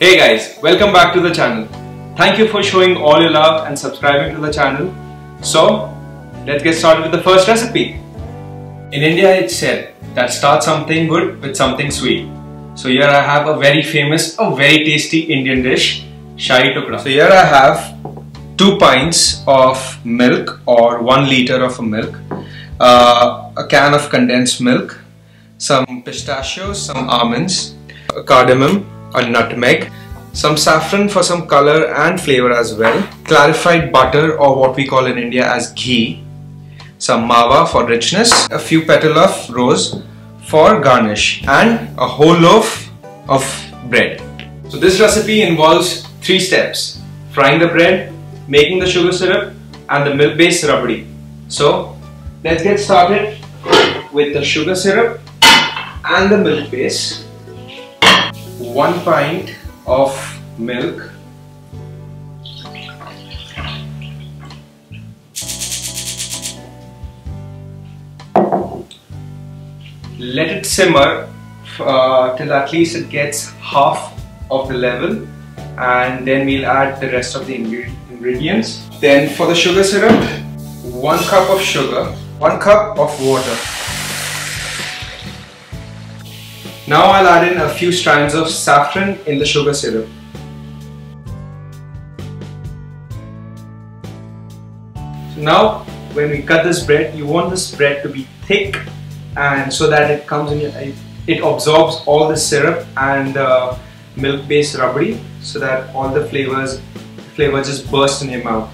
Hey guys, welcome back to the channel. Thank you for showing all your love and subscribing to the channel. So, let's get started with the first recipe. In India it's said that start something good with something sweet. So here I have a very famous, a very tasty Indian dish, Shahi Tukda. So here I have 2 pints of milk or 1 liter of milk, a can of condensed milk, some pistachios, some almonds, a cardamom, a nutmeg, some saffron for some color and flavor as well, clarified butter or what we call in India as ghee, some mawa for richness, a few petals of rose for garnish, and a whole loaf of bread. So this recipe involves 3 steps: frying the bread, making the sugar syrup, and the milk based rabri. So let's get started with the sugar syrup and the milk base. 1 pint of milk, let it simmer till at least it gets half of the level, and then we'll add the rest of the ingredients. Then for the sugar syrup, 1 cup of sugar, 1 cup of water. Now I'll add in a few strands of saffron in the sugar syrup. So now when we cut this bread, you want this bread to be thick, and so that it comes in, it absorbs all the syrup and milk based rabri, so that all the flavor just burst in your mouth.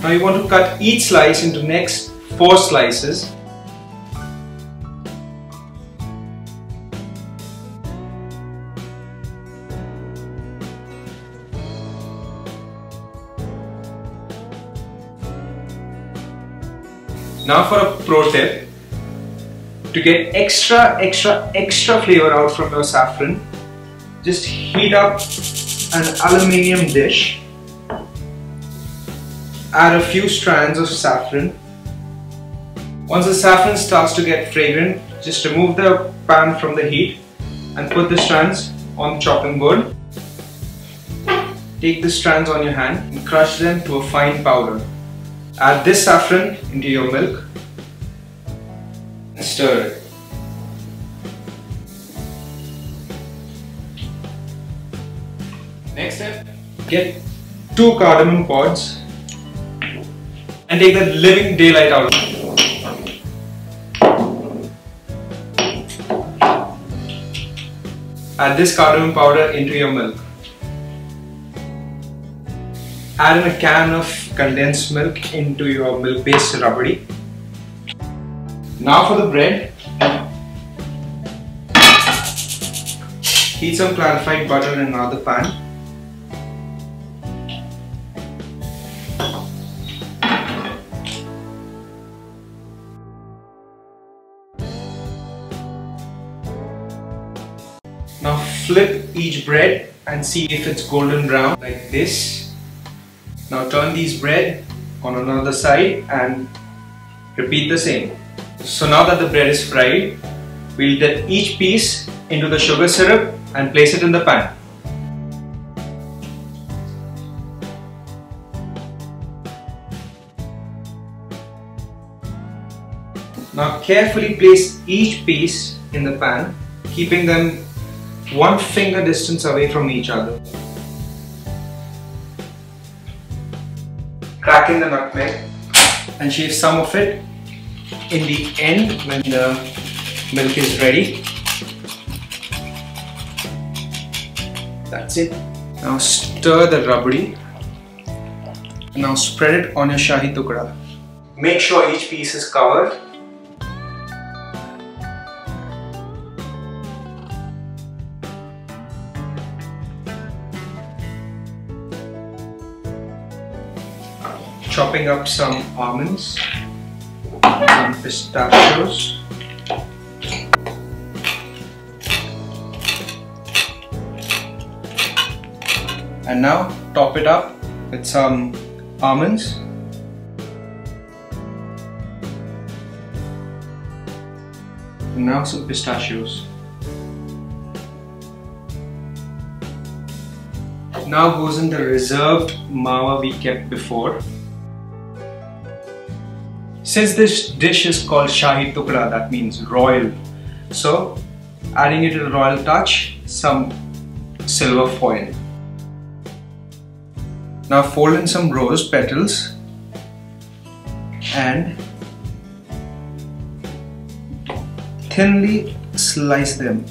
Now you want to cut each slice into next 4 slices. Now for a pro tip, to get extra flavor out from your saffron, just heat up an aluminium dish. Add a few strands of saffron. Once the saffron starts to get fragrant, just remove the pan from the heat and put the strands on the chopping board. Take the strands on your hand and crush them to a fine powder. Add this saffron into your milk and stir it. Next step, get 2 cardamom pods and take the living daylight out of it. Add this cardamom powder into your milk. Add in a can of condensed milk into your milk based rabri. Now for the bread, heat some clarified butter in another pan. Now flip each bread and see if it's golden brown like this. Now turn these bread on another side and repeat the same. So now that the bread is fried, we'll dip each piece into the sugar syrup and place it in the pan. Now carefully place each piece in the pan, keeping them 1 finger distance away from each other. Crack in the nutmeg and shave some of it in the end when the milk is ready. That's it. Now stir the rabri. Now spread it on your Shahi Tukda. Make sure each piece is covered. Chopping up some almonds, some pistachios, And now top it up with some almonds. And now some pistachios. Now goes in the reserved mawa we kept before. Since this dish is called Shahi Tukda, that means royal, so adding it a royal touch, some silver foil. Now fold in some rose petals and thinly slice them.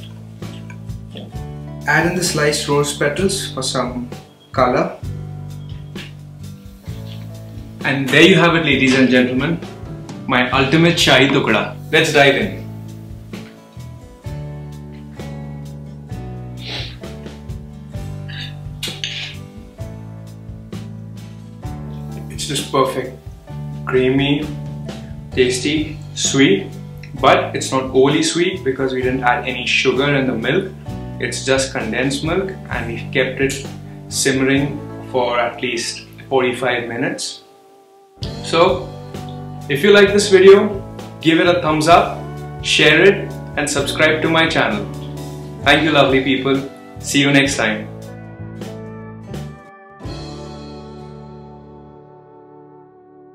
Add in the sliced rose petals for some color. And there you have it, ladies and gentlemen, my ultimate Shahi Tukda. Let's dive in. It's just perfect. Creamy, tasty, sweet, but it's not overly sweet because we didn't add any sugar in the milk. It's just condensed milk and we've kept it simmering for at least 45 minutes. So, if you like this video, give it a thumbs up, share it and subscribe to my channel. Thank you lovely people. See you next time.